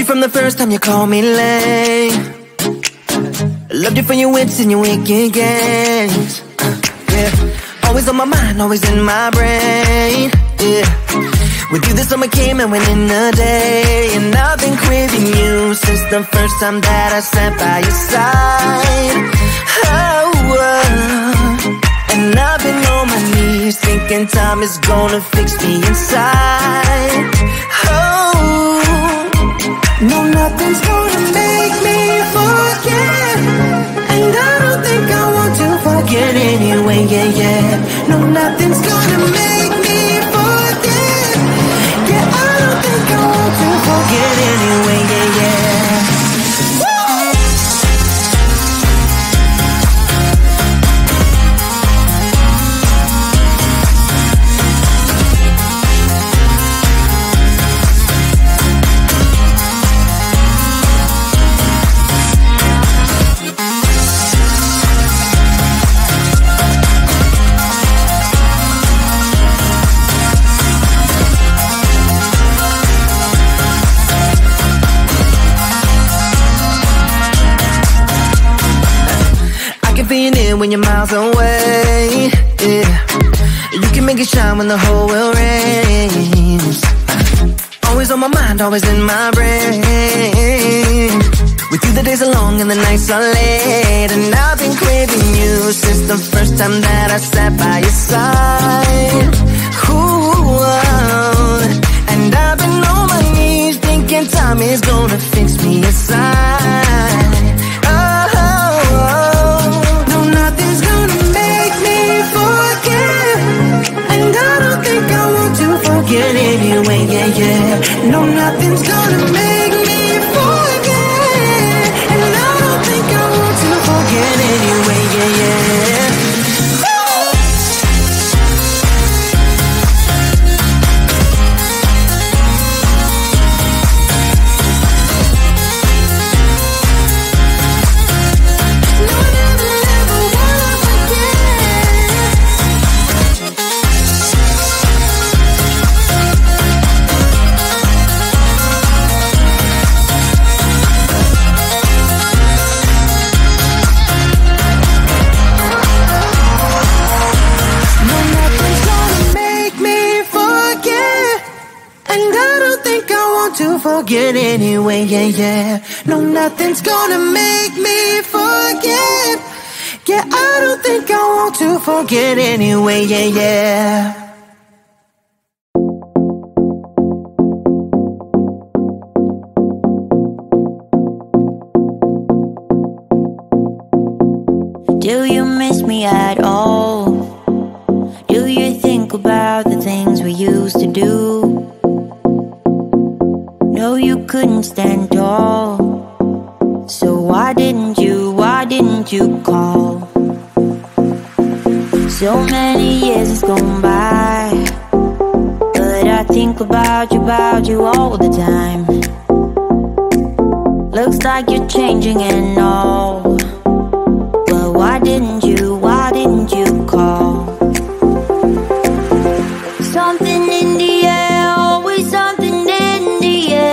from the first time you called me late. Loved you for your wits and your wicked games. Yeah, always on my mind, always in my brain. Yeah, with you the summer came and went in a day. And I've been craving you since the first time that I sat by your side. And I've been on my knees thinking time is gonna fix me inside. No, nothing's gonna make me forget. And I don't think I want to forget anyway, yeah, yeah. No, nothing's gonna make me forget. Yeah, I don't think I want to forget anyway, yeah, yeah. When you're miles away, yeah, you can make it shine when the whole world rains. Always on my mind, always in my brain. With you the days are long and the nights are late. And I've been craving you since the first time that I sat by your side. Ooh, and I've been on my knees thinking time is gonna fix me inside. Forget anyway, yeah, yeah. No, nothing's gonna make me forget. And I don't think I want to forget anyway, yeah, yeah. Forget anyway, yeah, yeah. No, nothing's gonna make me forget. Yeah, I don't think I want to forget anyway, yeah, yeah. Do you miss me at all? Do you think about the things we used to do? No, you couldn't stand tall. So why didn't you call? So many years has gone by, but I think about you all the time. Looks like you're changing and all, but why didn't you call? Something in the air, always something in the air.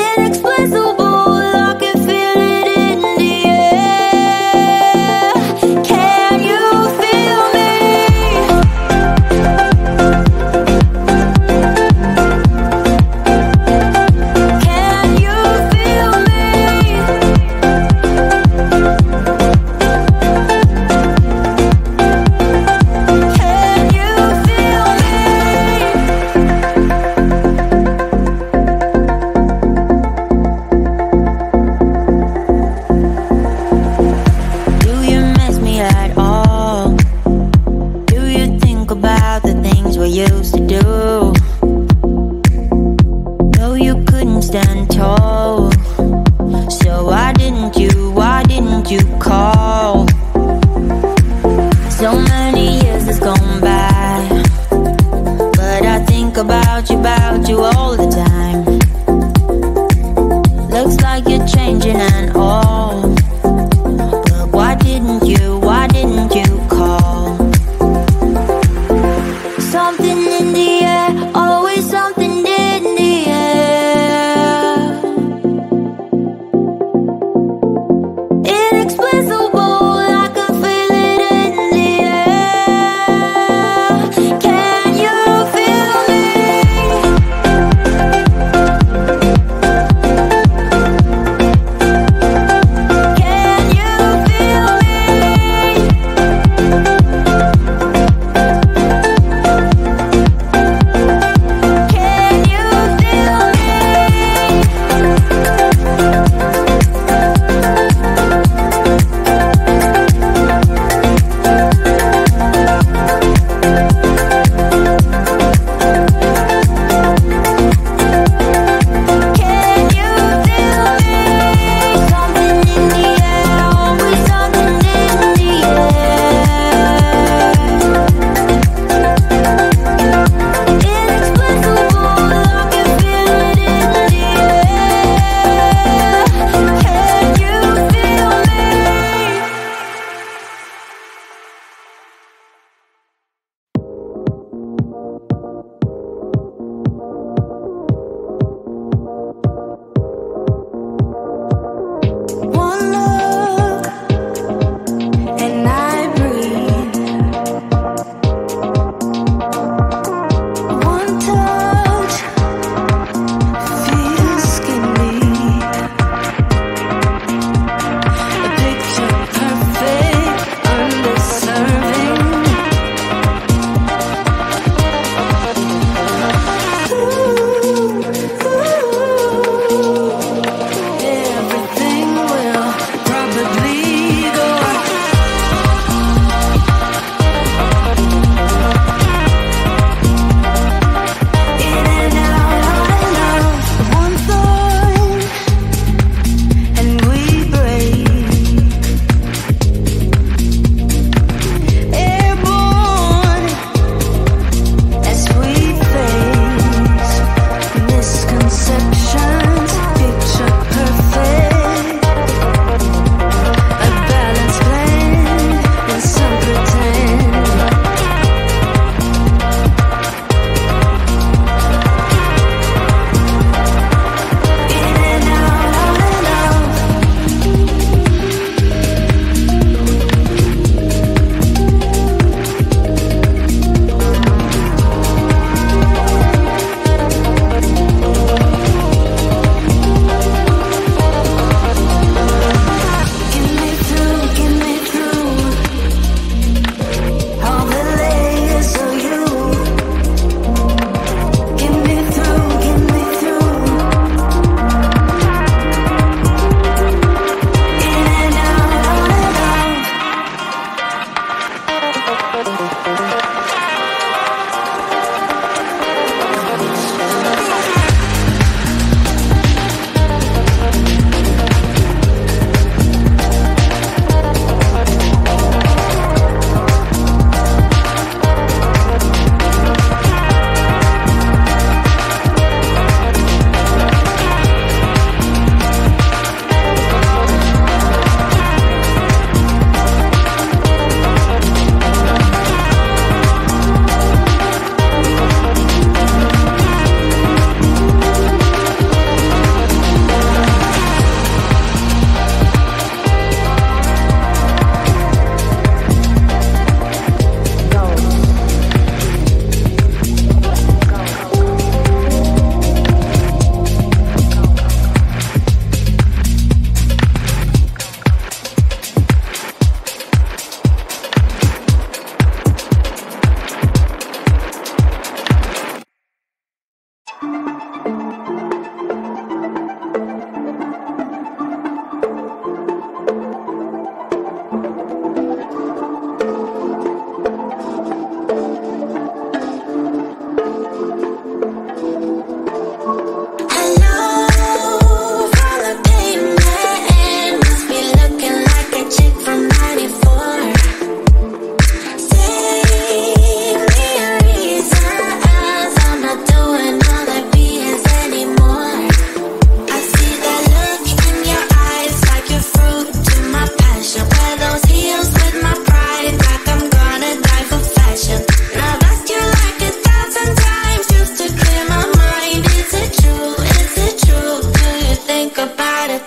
Inexplicable, I can feel it in the air. Can you feel me? Can you feel me? Used to do. No, you couldn't stand tall. So why didn't you call? So many years has gone by, but I think about you all the time. Looks like you're changing and all, but why didn't you call? Something in the air,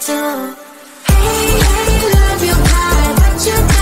Hey, I love you. you